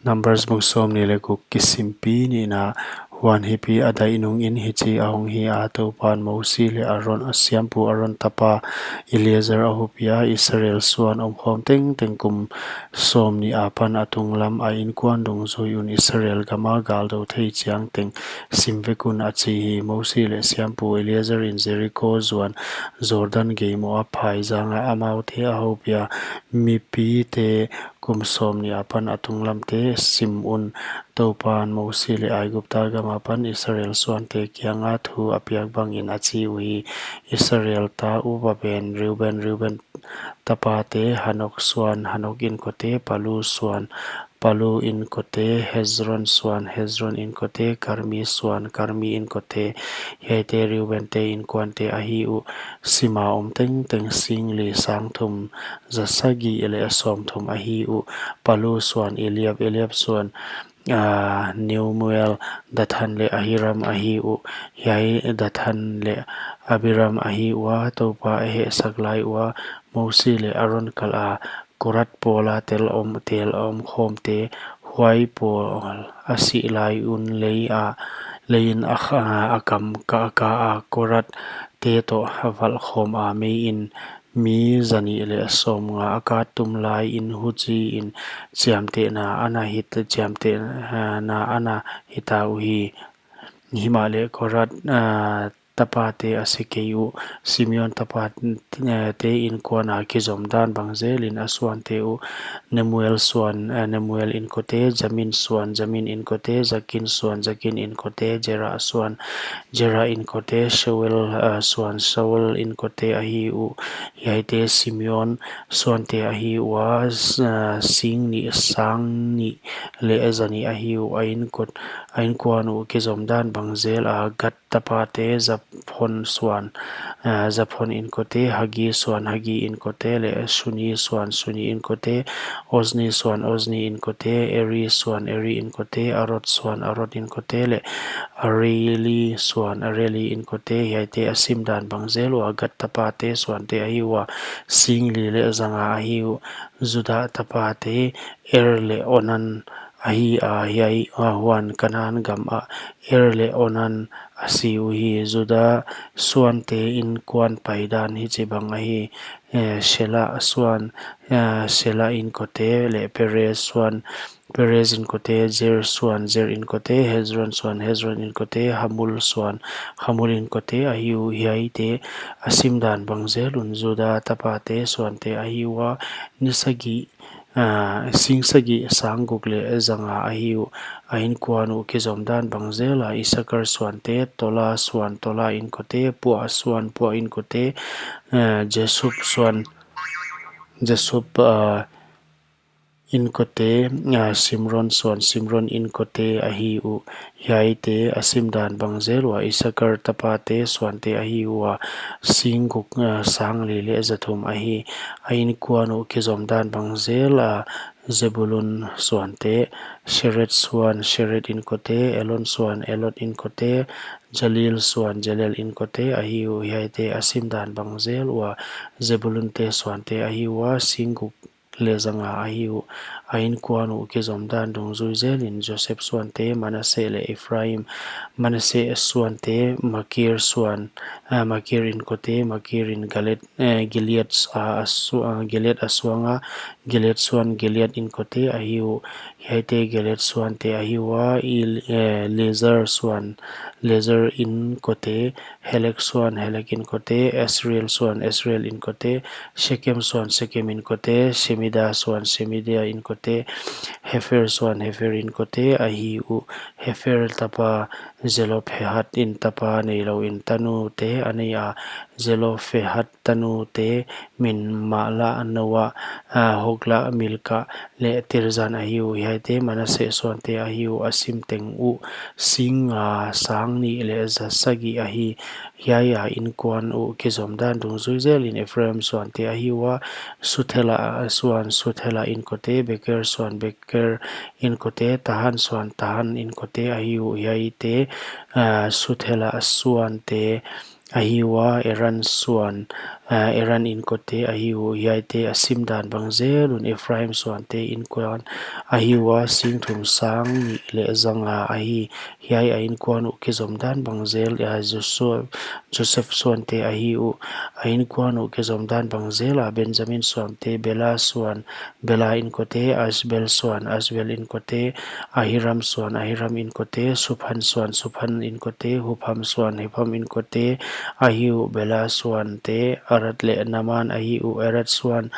numbers bung som ni le ku kisimpi ni na huan hi pi adai nung in hi chi ahong hi a to pan mo si le aron asiam pu aron tapa Eliezer ahupia Israel suan khom teng teng kum som ni apan atung lam a in kwan dong zoi un Israel gama gal do thei chiang teng simvekun a chi hi mo si le siam pu Eliezer in Jericho zuan Jordan ge mo a phai zanga amau the ahupia mi pi te kum som ni apan atung lam te sim un topan mo si le ai gupta gama pan Israel suan te kyanga thu apiak bang in achi ui Israel ta uba ben Reuben tapa te Hanok suan Hanok in kote Palu suan Palu in kote Hezron suan Hezron in kote Karmi suan Karmi in kote Yaite Reuben te in kwante ahi u sima teng teng sing le sang thum zasagi ele asom thum ahi u Palu suan Eliab suan Nemuel Dathan le Ahiram ahi u Yai Dathan le Abiram ahi wa topa he saglai wa Mosi le Aron kala Korat pola tel om khom te huai pol asi lai un lei a lein akam ka a Korat te to haval khom a me in mi zani le som nga akatum lai in huji in chiamte na ana hit chiamte na ana hita uhi himale Korat tapate asikeyu Simeon tapat te in kwana kizom dan bangzel in aswan te u Nemuel swan Nemuel in kote Jamin swan Jamin in kote Zakin swan Zakin in kote Jera swan Jera in kote Shaul swan Shaul in kote ahi u yaite Simeon swan te ahi wa sing ni sang ni le azani ahi u ain kwanu kizom dan bangzel a gat tapate Zaphon swan Zaphon in kote Hagi swan Hagi in kote le Shuni swan Shuni in kote Ozni swan Ozni in kote Eri swan Eri in kote Arot swan Arot in kote le Areli swan Areli in kote yaite asim dan bangzel wa gat tapate swan te ahiwa singli le zanga ahiu Juda tapate le onan ahi a yai huan kanan gam a le onan asiu hi Juda suan te in kwan paidan hi chibang ahi Shela swan Shela in kote le Perez swan Perez in kote Zer swan Zer in kote Hezron swan Hezron in kote Hamul swan Hamul in kote ahiu hiai te asim dan bangzel un Juda tapate swan te ahiwa nisagi singsagi sanggukle zanga ahiu ain kwanu kizomdan bangzela Isakar swante Tola swan Tola in kote Pua swan Pua in kote Jesup swan Jesup in kote Simron swan Simron in kote ahiu yaite asimdan bangzel wa Isakar tapate swante ahiu wa singguk sangli le zathum ahi ain kwanu kizomdan bangzel Zebulun swante Sheret swan Sheret in kote Elon swan Elot in kote Jalil swan Jalil in kote ahiu yaite asimdan bangzel wa Zebulun te swante ahiu wa singguk le zanga ahiu ain kwanu kizomdan dongzui zelin Joseph swante Manasseh le Ephraim Manasseh swante Makir swan Makir in kote Makir in Gilead Gilead aswanga Gilead swan Gilead in kote ahiu yaite Gilead swante ahiwa Lezer swan Lezer in kote Helek swan Helek in kote Esrael swan Esrael in kote Shechem swan Shechem in kote Shemida swan Shemida in kote Hefer swan Hefer in kote ahiu Hefer tapa Zelophehat in tapa neilo in tanu te anaya Zelophehat tanu te min mala nawa hogla milka le tirzan ahiu yaite Manasseh swan te ahiu asim teng u singa sangni le zasagi ahi yaya in kwan u kizomdan dungzui zelin Ephraim swan te ahiwa Suthela swan Suthela in kote Beker swan Beker in kote Tahan swan Tahan in kote ahiu yaite Suthela swan te ahiwa Eran swan Eran in ko te a hi u hiai te a sim dan bang zel un Ephraim suan te in kuan a hi wa sing thum sang ni le zanga a hi hiai a in kuan u ke zom dan bang zel Joseph suan te a hi u a in kuan u ke zom dan bang zel a Benjamin suan te Bela suan Bela in ko te Asbel suan Asbel in ko te Ahiram suan Ahiram in ko te Suphan suan Suphan in ko te Hupham suan Hupham in ko te a hi u Bela suan te Arat le Naman a hi u Arat suan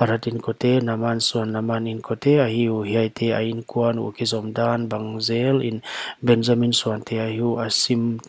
Arat in ko te Naman suan Naman in ko te a hi u hiai te a in kuan u ke zom dan bang zel in Benjamin suan te a hi u asim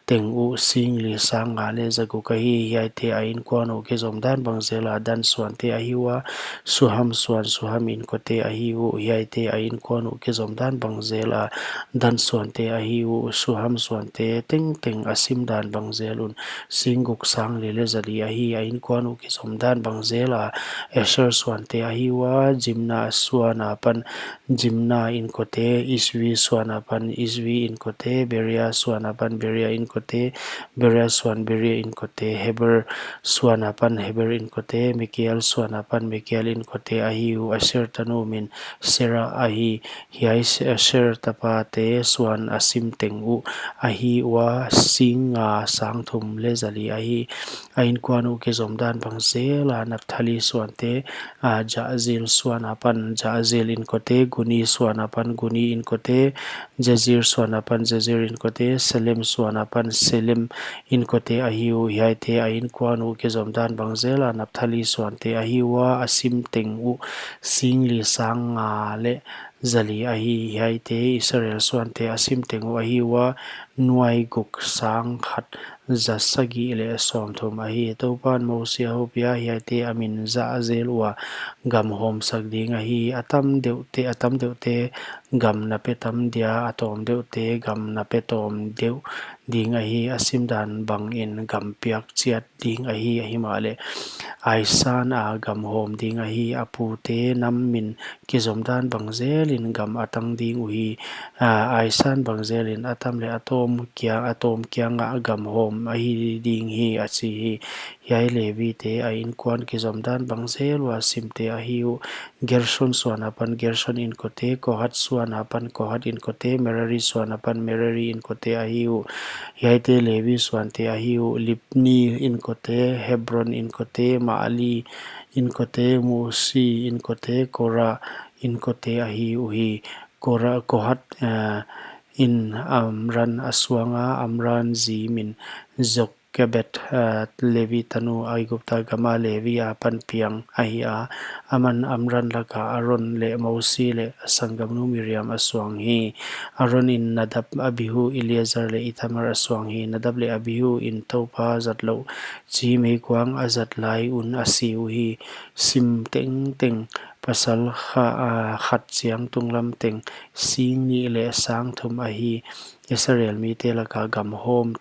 teng u sing li sang nga le zagu ka hi hiai te a in kuan u ke zom dan bang zel a dan suan te a hi wa Suham suan Suham in ko te a hi u hiai te a in kuan u ke zom dan bang zel a dan suan te a hi u Suham suan te teng teng asim dan bang zel un singuk sang le le zali a hi a in kuan u ke zom dan bang zel a Asher suan te a hi wa Jimna suan a pan Jimna in ko te Iswi suan a pan Iswi in ko te Beria suan a pan Beria in ko te Beria suan Beria in ko te Heber suan a pan Heber in ko te Mikiel suan a pan Mikiel in ko te a hi u Asher tanu min Sera a hi hiai Asher tapa te suan asim teng u a hi wa sing a sang thum le zali a hi a in kuan u ke zom dan bang zel a Naphtali suan te Jaazil suan a pan Jaazil in ko te Guni suan a pan Guni in ko te Jazir suan a pan Jazir in ko te Selim suan a pan Selim in ko te a hi u hiai te a in kuan u ke zom dan bang zel a Naphtali suan te a hi wa asim teng u sing li sang nga le zali a hi hiai te Israel suan te asim teng u a hi wa nuai guk sang khat zasagi le som thum a hi to pan mo si ho pia hiai te amin za zel wa gam hom sak ding a hi atam deuh te gam na pe tam dia atom deuh te gam na pe tom deuh ding a hi asim dan bang in gam piak chiat ding a hi ma le aisan a gam hom ding a hi apu te nam min ki zom dan bang zel in gam atang ding u hi aisan bang zel in atam le atom kya nga gam hom a hi ding hi a chi hi hiai le vi te a in kuan ki zom dan bang zel wa sim te a hi u Gershon suan apan Gershon in ko te Kohat suan apan Kohat in ko te Merari suan apan Merari in ko te a hi u hiai te Levi suan te a hi u Lipni in ko te Hebron in ko te Maali in ko te Musi in ko te Kora in ko te a hi u hi Kora Kohat in Amran aswanga Amran zimin Jochebed Levi tanu Aigupta gama Levi a pan piang a hi a aman Amran laka Aron le Mosi le Sangam nu Miriam aswang hi Aron in Nadab Abihu Eleazar le Ithamar aswang hi Nadab le Abihu in Topa zatlo chi mei kwang azat lai un asiu hi sim teng teng pasal khat chiang tunglam teng sing ni le sang thum a hi Israel mi te laka gam hom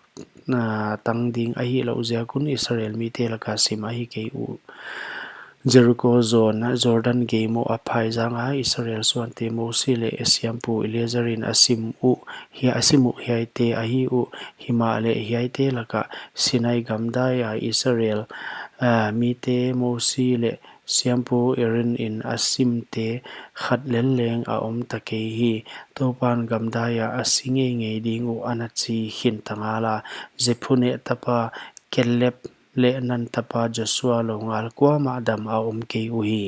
tang ding a hi lo zia kun Israel mi te laka sim a hi ke u Jericho zone Jordan Gamo aphai zanga Israel suan te Mosi le Esiampu Eleazarin asimu hiai te a hi u hima le hiai te laka Sinai gamda ya Israel mi te Mosi le Siampu erin in asim te khat leng a om take hi topan gamda ya asinge nge ding u anachi hin tangala Zephune tapa Kelep le nan tapa Joshua lo ngal kwa ma dam a om ke u hi